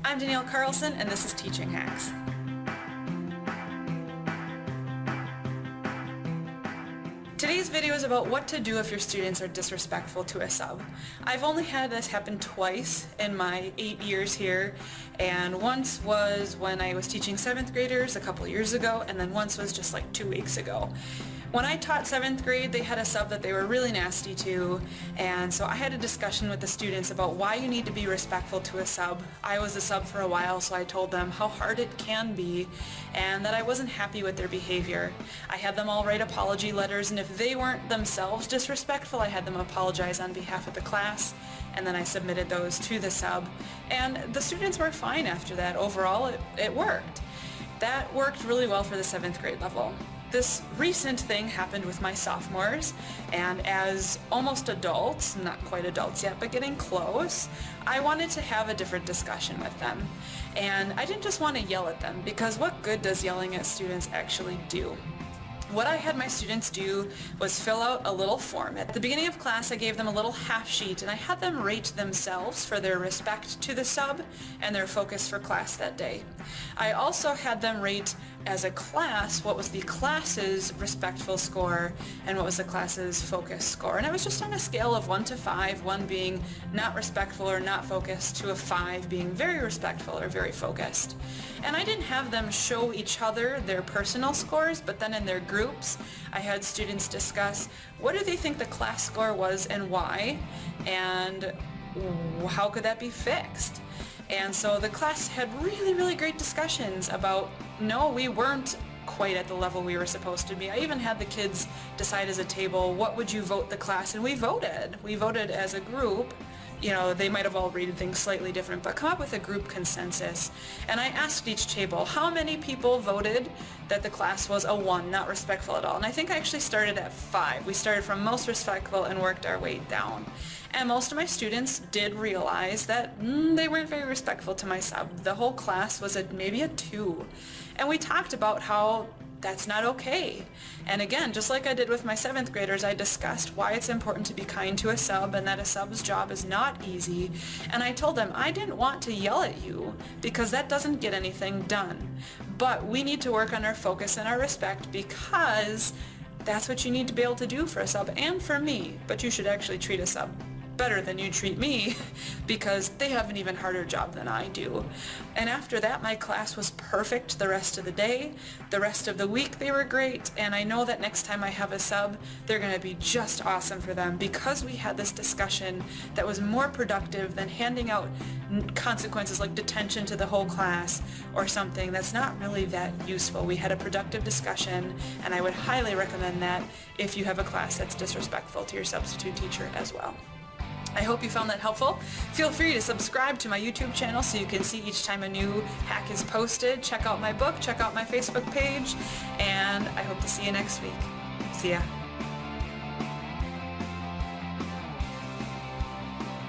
I'm Danielle Carlson, and this is Teaching Hacks. Today's video is about what to do if your students are disrespectful to a sub. I've only had this happen twice in my 8 years here, and once was when I was teaching 7th graders a couple years ago, and then once was just like 2 weeks ago. When I taught 7th grade, they had a sub that they were really nasty to, and so I had a discussion with the students about why you need to be respectful to a sub. I was a sub for a while, so I told them how hard it can be and that I wasn't happy with their behavior. I had them all write apology letters, and if they weren't themselves disrespectful, I had them apologize on behalf of the class, and then I submitted those to the sub. And the students were fine after that. Overall, it worked. That worked really well for the 7th grade level. This recent thing happened with my sophomores, and as almost adults, not quite adults yet, but getting close, I wanted to have a different discussion with them. And I didn't just want to yell at them, because what good does yelling at students actually do? What I had my students do was fill out a little form. At the beginning of class, I gave them a little half sheet, and I had them rate themselves for their respect to the sub and their focus for class that day. I also had them rate as a class what was the class's respectful score and what was the class's focus score. And it was just on a scale of 1 to 5, 1 being not respectful or not focused, to a 5 being very respectful or very focused. And I didn't have them show each other their personal scores, but then in their groups, I had students discuss what do they think the class score was and why, and how could that be fixed. And so the class had really, really great discussions about, no, we weren't quite at the level we were supposed to be. I even had the kids decide as a table, what would you vote the class? And we voted. We voted as a group. You know, they might have all rated things slightly different, but come up with a group consensus. And I asked each table, how many people voted that the class was a 1, not respectful at all? And I think I actually started at 5. We started from most respectful and worked our way down. And most of my students did realize that they weren't very respectful to my sub. The whole class was maybe a 2. And we talked about how that's not okay. And again, just like I did with my 7th graders, I discussed why it's important to be kind to a sub and that a sub's job is not easy. And I told them I didn't want to yell at you because that doesn't get anything done. But we need to work on our focus and our respect, because that's what you need to be able to do for a sub and for me. But you should actually treat a sub better than you treat me, because they have an even harder job than I do. And after that, my class was perfect the rest of the day. The rest of the week they were great, and I know that next time I have a sub, they're going to be just awesome for them, because we had this discussion that was more productive than handing out consequences like detention to the whole class or something that's not really that useful. We had a productive discussion, and I would highly recommend that if you have a class that's disrespectful to your substitute teacher as well. I hope you found that helpful. Feel free to subscribe to my YouTube channel so you can see each time a new hack is posted. Check out my book, check out my Facebook page, and I hope to see you next week. See ya.